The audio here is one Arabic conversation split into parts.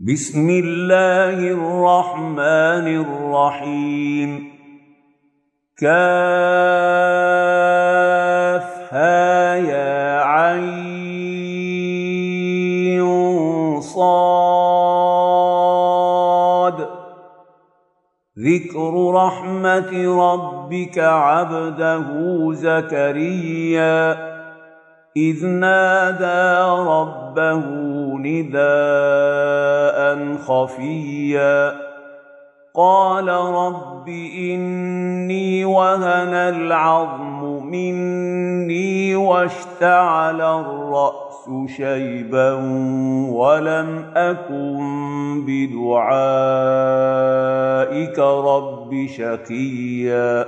بسم الله الرحمن الرحيم. كافها يا عين صاد. ذكر رحمة ربك عبده زكريا إذ نادى ربه نداء خفيا قال رب إني وهن العظم مني واشتعل الرأس شيبا ولم أكن بدعائك رب شقيا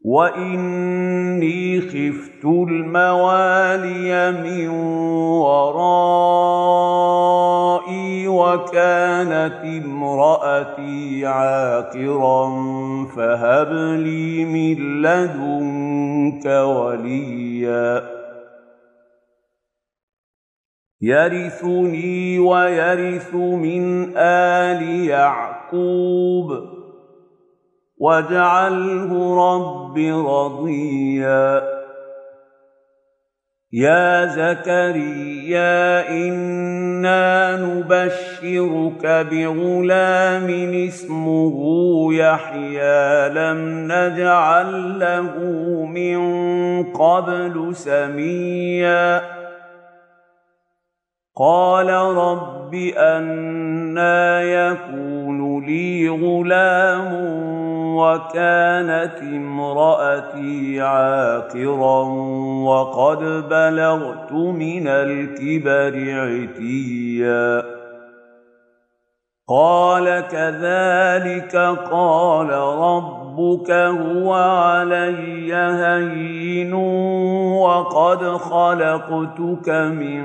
وإني خفت الموالي من ورائي وكانت امرأتي عاقرا فهب لي من لدنك وليا يرثني ويرث من آل يعقوب واجعله رب رضيا. يا زكريا إنا نبشرك بغلام اسمه يحيى لم نجعل له من قبل سميا قال رب أنى يكون لي غلام وكانت امرأتي عاقرا وقد بلغت من الكبر عتيا قال كذلك قال ربك هو علي هين وقد خلقتك من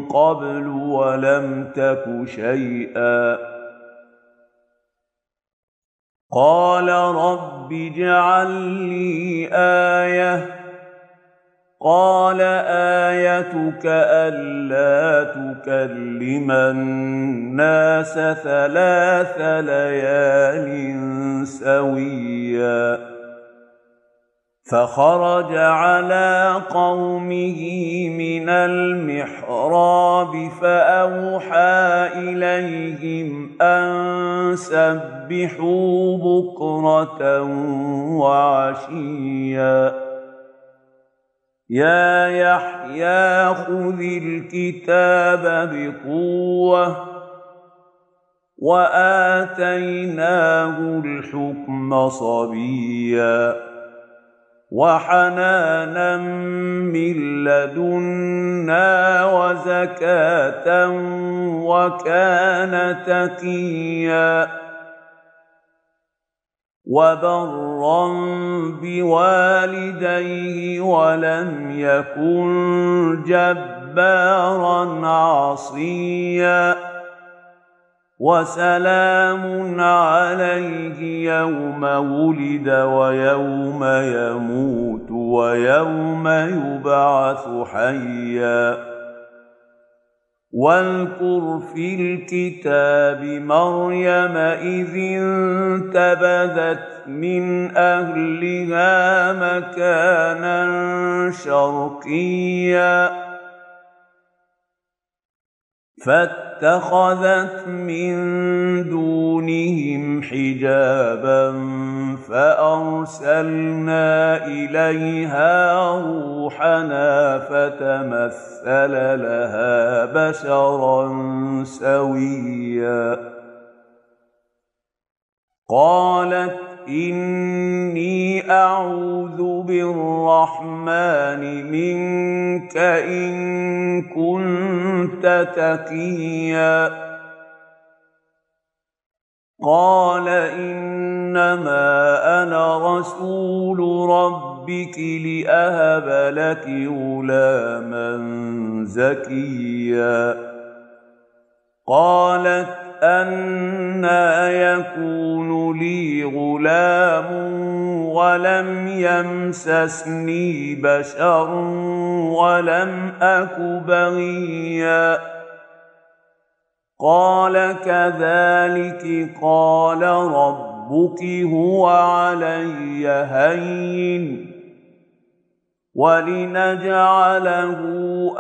قبل ولم تك شيئا قال رب اجعل لي آية قال آيتك ألا تكلم الناس 3 ليال سويا فخرج على قومه من المحراب فأوحى إليهم أن سبحوا بكرة وعشيا يا يحيى خذ الكتاب بقوة وآتيناه الحكم صبيا وحنانا من لدنا وزكاة وكان تقيا وبرا بوالديه ولم يكن جبارا عصيا وسلام عليه يوم ولد ويوم يموت ويوم يبعث حيا واذكر في الكتاب مريم إذ انتبذت من أهلها مكانا شرقيا فاتخذت من دونهم حجابا فأرسلنا إليها روحنا فتمثل لها بشرا سويا قالت إني أعوذ بالرحمن منك إن كنت تقيا قال إنما أنا رسول ربك لأهب لك غلاما زكيا قالت أنى يكون لي غلام ولم يمسسني بشر ولم أك بغيا قال كذلك قال ربك هو علي هين ولنجعله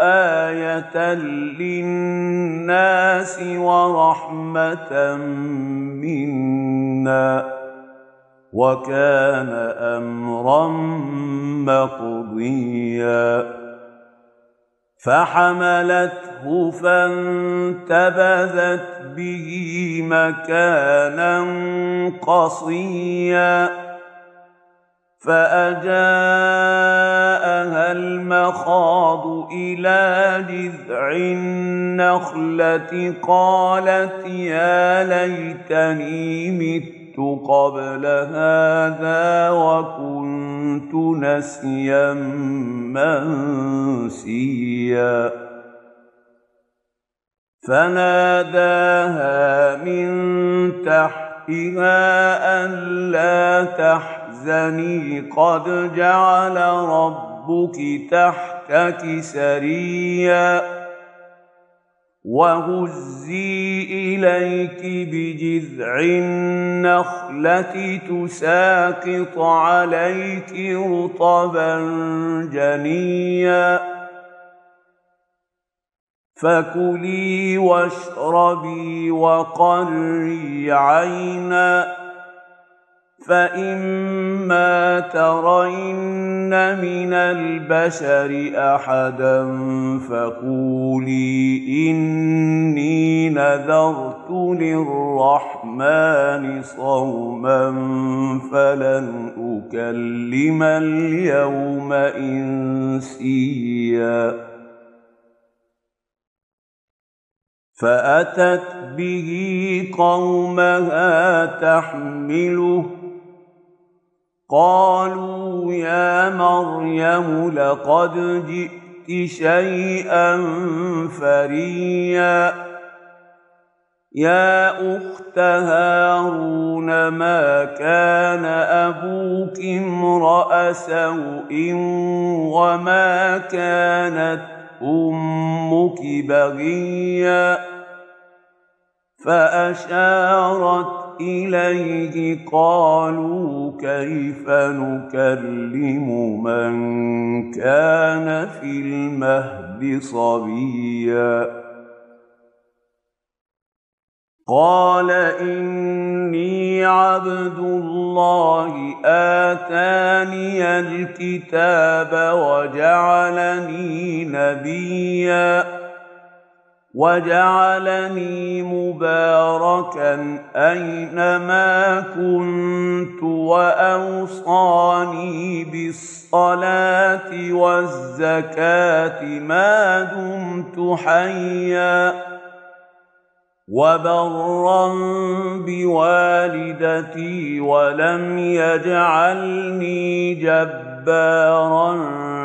آية للناس ورحمة منا وكان أمرا مقضيا فحملته فانتبذت به مكانا قصيا فأجاءها المخاض إلى جذع النخلة قالت يا ليتني مت قبل هذا وكنت نسيا منسيا فناداها من تحتها ألا تحزني قد جعل ربك تحتك سريا وهزي إليك بجذع النخلة تساقط عليك رطبا جنيا فكلي واشربي وقري عينا فإما ترين من البشر أحدا فقولي إني نذرت للرحمن صوما فلن أكلم اليوم إنسيا فأتت به قومها تحمله قالوا يا مريم لقد جئت شيئا فريا يا أخت هارون ما كان أبوك امرأ سوء وما كانت أمك بغيا فأشارت إليه قالوا كيف نكلم من كان في المهد صبيا قال إني عبد الله آتاني الكتاب وجعلني نبيا وجعلني مباركا أينما كنت وأوصاني بالصلاة والزكاة ما دمت حيا وبرا بوالدتي ولم يجعلني جبارا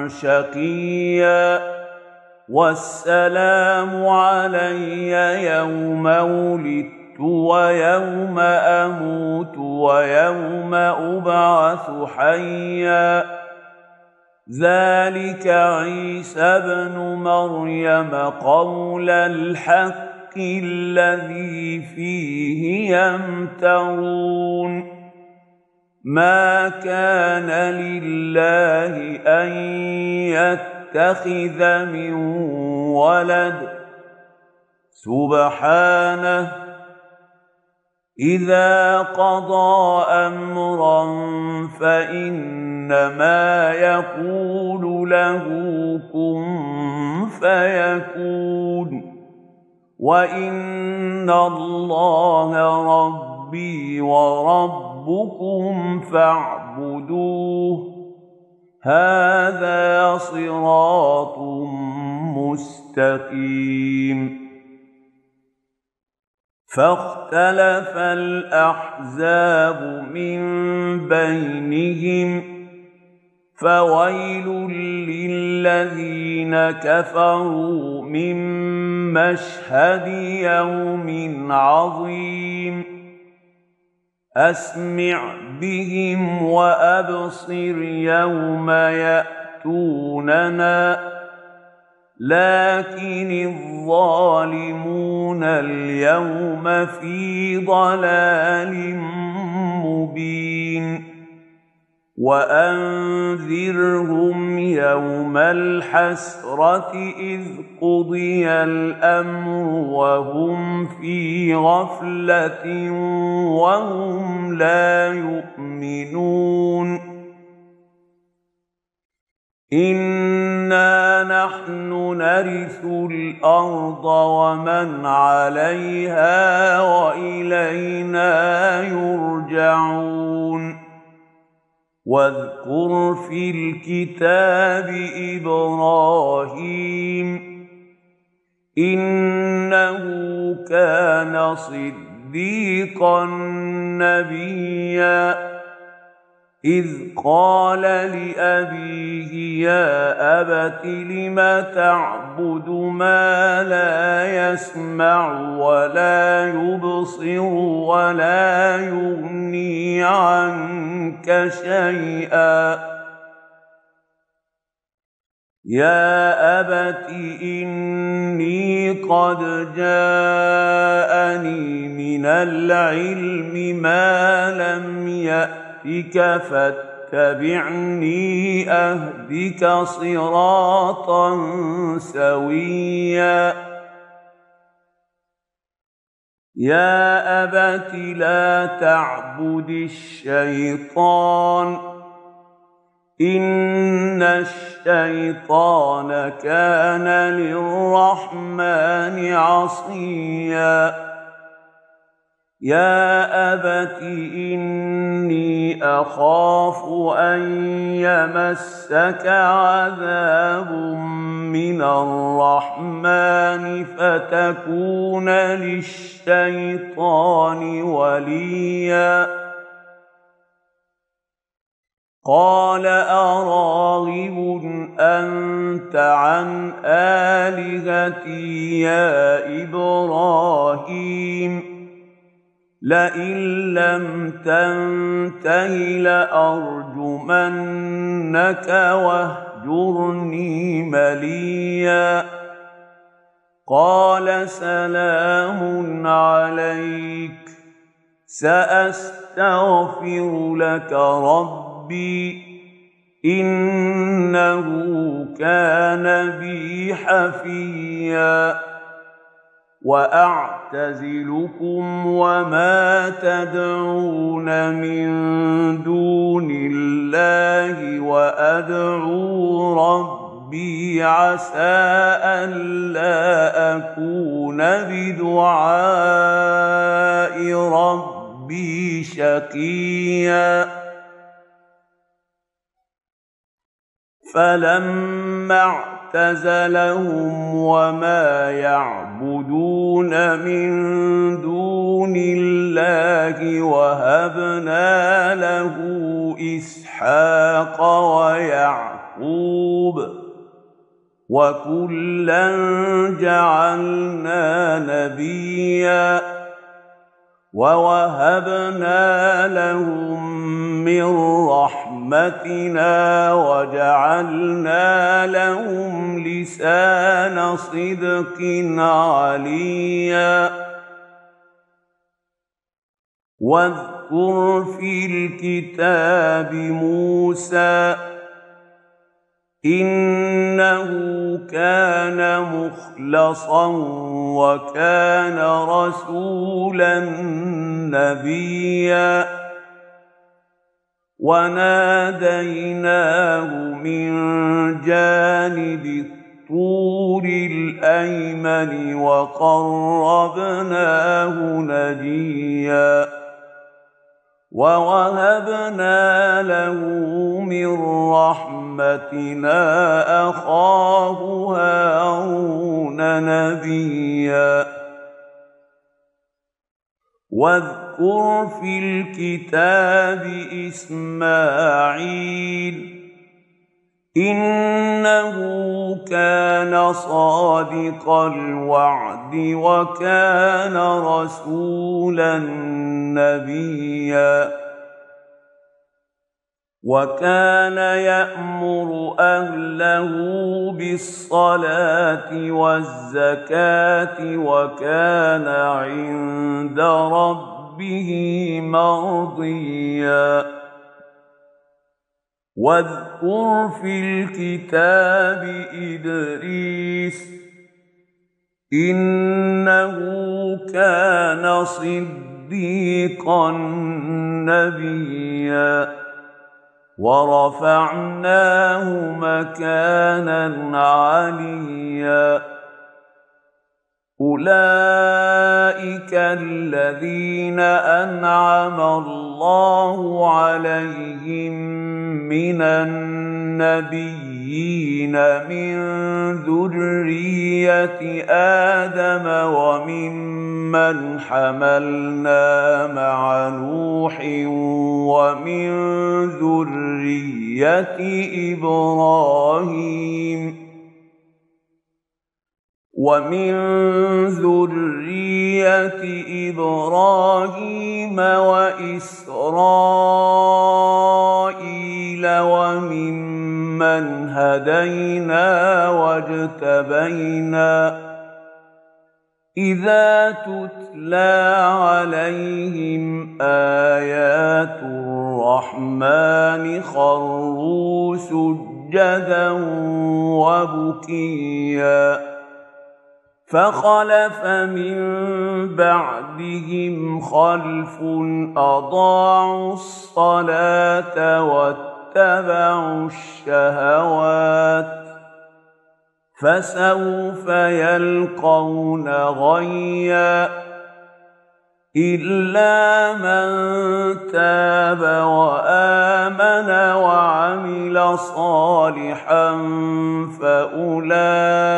شقيا والسلام علي يوم ولدت ويوم أموت ويوم أبعث حيا ذلك عيسى ابن مريم قول الحق الذي فيه يمترون ما كان لله أن يتخذ من ولد سبحانه إذا قضى أمرا فإنما يقول له كن فيكون وإن الله ربي وربكم فاعبدوه هذا صراط مستقيم فاختلف الأحزاب من بينهم فويل للذين كفروا من مشهد يوم عظيم أسمع بهم وأبصر يوم يأتوننا لكن الظالمون اليوم في ضلال مبين وأنذرهم يوم الحسرة إذ قضي الأمر وهم في غفلة وهم لا يؤمنون إنا نحن نرث الأرض ومن عليها وإلينا يرجعون واذكر في الكتاب إبراهيم إنه كان صديقا نبيا إذ قال لأبيه يا أبت لم تعبد ما لا يسمع ولا يبصر ولا يغني عنك شيئا يا أبت إني قد جاءني من العلم ما لم يأتك فاتبعني أهدك صراطا سويا يا أبت لا تعبد الشيطان إن الشيطان كان للرحمن عصيا يا أبت إني أخاف أن يمسك عذاب من الرحمن فتكون للشيطان وليا قال أراغب أنت عن آلهتي يا إبراهيم لئن لم تنته لأرجمنك واهجرني مليا قال سلام عليك سأستغفر لك ربي إنه كان بي حفيا وأعتزلكم وما تدعون من دون الله وأدعو ربي عسى ألا أكون بدعاء ربي شقيا فلما اعتزلهم وما يعبدون من دون الله وهبنا له إسحاق ويعقوب وكلا جعلنا نبيا ووهبنا لهم من رحمتنا وجعلنا لهم لسان صدق عليا واذكر في الكتاب موسى إنه كان مخلصا وكان رسولا نبيا وناديناه من جانب الطور الأيمن وقربناه نجيا ووهبنا له من رحمتنا أخاه هارون نبيا واذكر في الكتاب إسماعيل إنه كان صادق الوعد وكان رسولا نبيا وكان يأمر أهله بالصلاة والزكاة وكان عند ربه مرضيا واذكر في الكتاب إدريس إنه كان صديقا نبيا ورفعناه مكانا عليا أولئك الذين أنعم الله عليهم من النبيين من ذرية آدم وممن حملنا مع نوح ومن ذرية إبراهيم وإسرائيل وممن هدينا واجتبينا إذا تتلى عليهم آيات الرحمن خروا سجدا وبكيا فخلف من بعدهم خلف أضاعوا الصلاة واتبعوا الشهوات فسوف يلقون غيا إلا من تاب وآمن وعمل صالحا فأولئك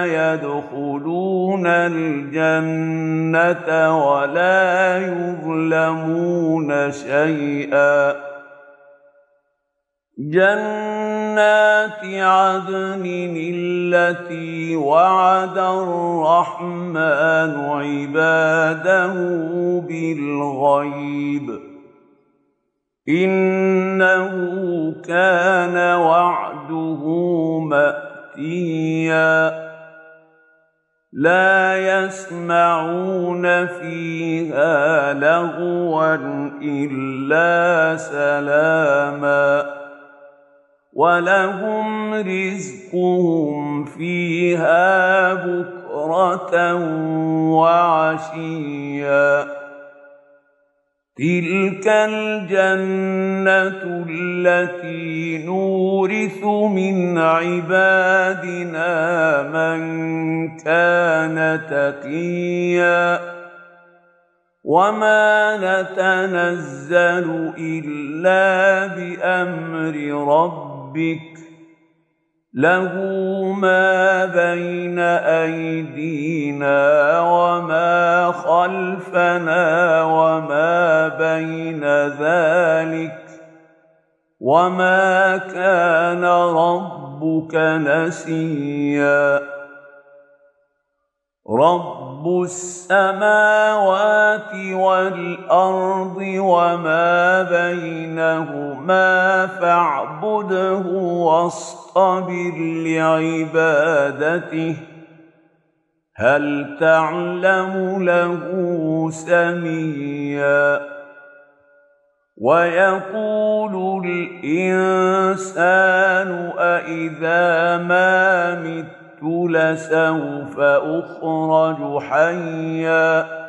يدخلون الجنة ولا يظلمون شيئا جنات عدن التي وعد الرحمن عباده بالغيب إنه كان وعده مأتيا لا يسمعون فيها لغوا إلا سلاما ولهم رزقهم فيها بكرة وعشيا تلك الجنة التي نورث من عبادنا من كان تقيا وما نتنزل إلا بأمر ربك له ما بين أيدينا وما خلفنا وما بين ذلك وما كان ربك نسيا رب السماوات والأرض وما بينهما فاعبده واصطبر لعبادته هل تعلم له سميا ويقول الإنسان أإذا ما مت لسوف أخرج حيا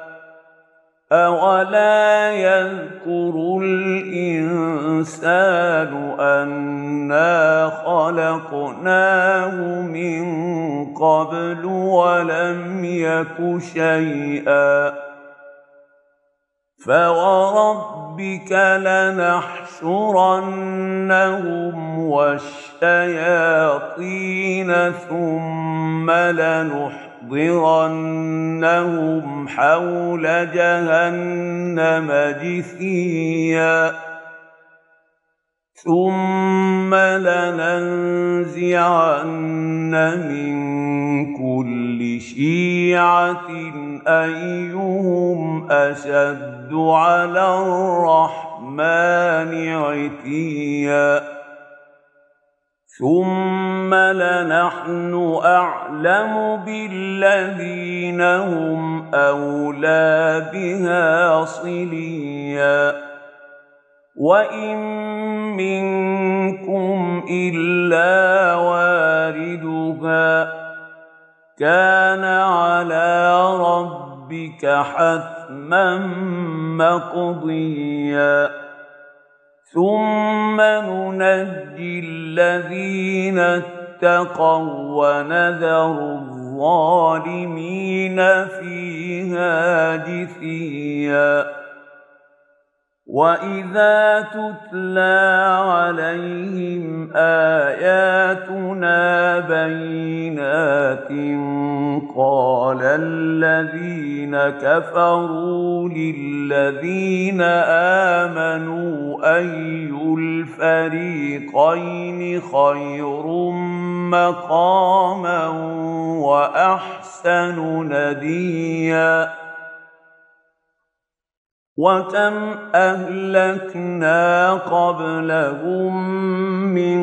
أولا يذكر الإنسان أنا خلقناه من قبل ولم يك شيئا فوربك لنحشرنهم والشياطين ثم لنحضرنهم حول جهنم جثيا ثم لننزعن من كل شيعة أيهم أشد على الرحمن الرحمن عتيا ثم لنحن أعلم بالذين هم أولى بها صليا وإن منكم إلا واردها كان على ربك حتما مقضيا ثم ننجي الذين اتقوا ونذر الظالمين فيها جثيا وإذا تتلى عليهم آياتنا بينات قال الذين كفروا للذين آمنوا أي الفريقين خير مقاما وأحسن نديا وكم أهلكنا قبلهم من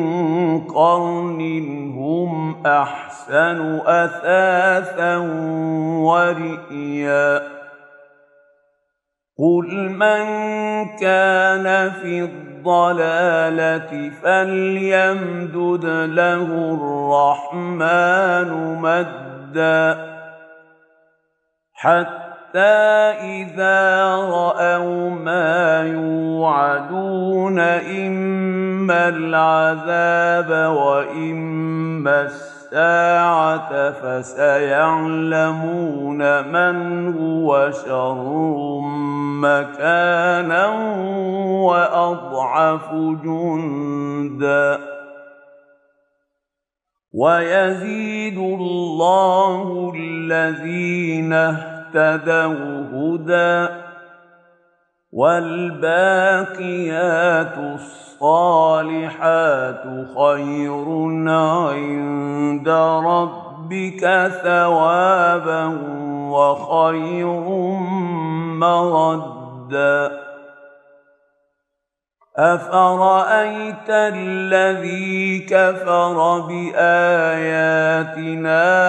قرن هم أحسن أثاثا ورئيا قل من كان في الضلالة فليمدد له الرحمن مدا حتى إذا رأوا ما يوعدون إما العذاب وإما الساعة فسيعلمون من هو شر مكانا وأضعف جندا ويزيد الله الذين اهتدوا هدى والباقيات الصالحات خير عند ربك ثوابا وخير مردا أفرأيت الذي كفر بآياتنا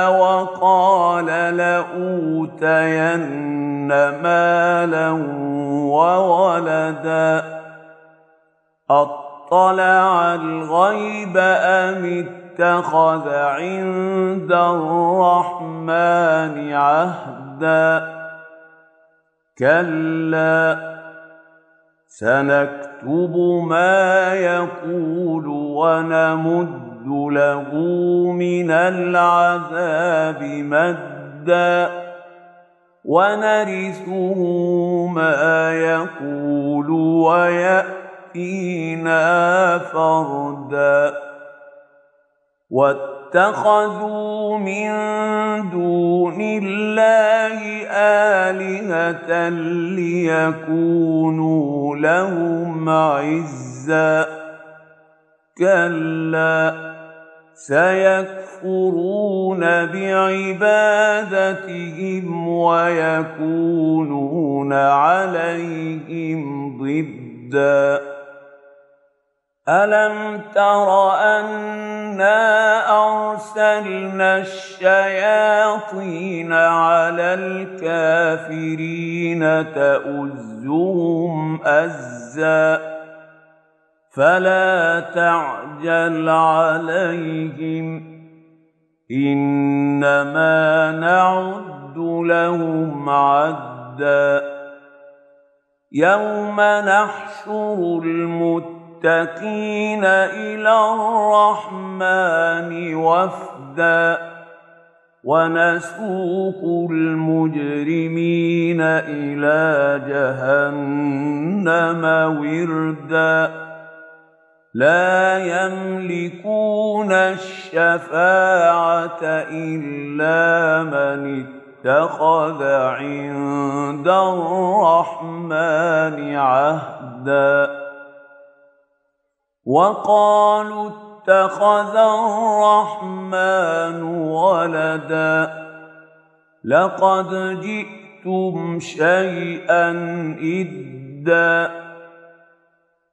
وقال لأوتين مالا وولدا أطلع الغيب أم اتخذ عند الرحمن عهدا كلا سنكتب ما يقول ونمد له من العذاب مدا ونرثه ما يقول ويأتينا فردا واتخذوا من دون الله آلهة ليكونوا لهم عزا كلا سيكفرون بعبادتهم ويكونون عليهم ضدا ألم تر أنا أرسلنا الشياطين على الكافرين تؤزهم أزا فلا تعجل عليهم إنما نعد لهم عدا يوم نحشر المتقين إلى الرحمن وفدا ونسوق المجرمين إلى جهنم وردا لا يملكون الشفاعة إلا من اتخذ عند الرحمن عهدا وقالوا اتخذ الرحمن ولدا لقد جئتم شيئا إدا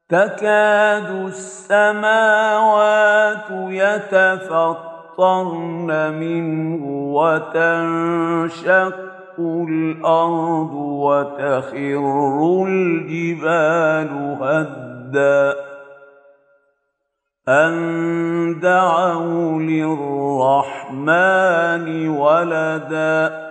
تكاد السماوات يتفطرن منه وتنشق الأرض وتخر الجبال هدا أن دعوا للرحمن ولدا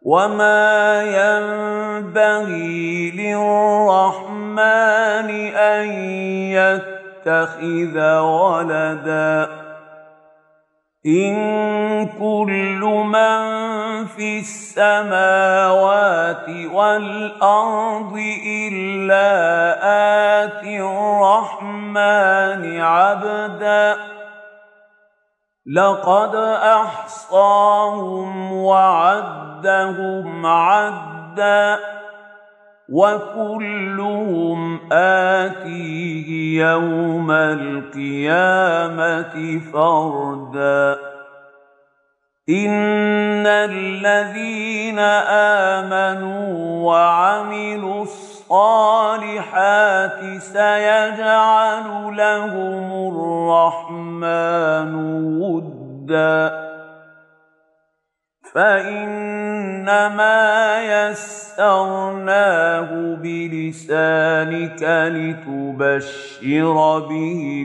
وما ينبغي للرحمن أن يتخذ ولدا إن كل من في السماوات والأرض إلا آتي الرحمن عبدا لقد أحصاهم وعدهم عدا وكلهم آتيه يوم القيامة فردا إن الذين آمنوا وعملوا الصالحات سيجعل لهم الرحمن ودا فإنما يسرناه بلسانك لتبشر به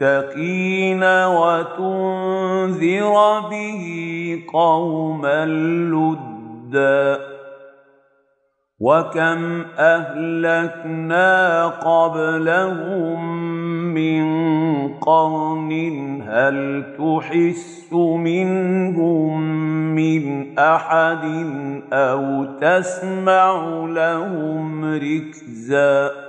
المتقين وتنذر به قوما لدا وكم أهلكنا قبلهم من قرن هل تحس منهم من أحد أو تسمع لهم ركزا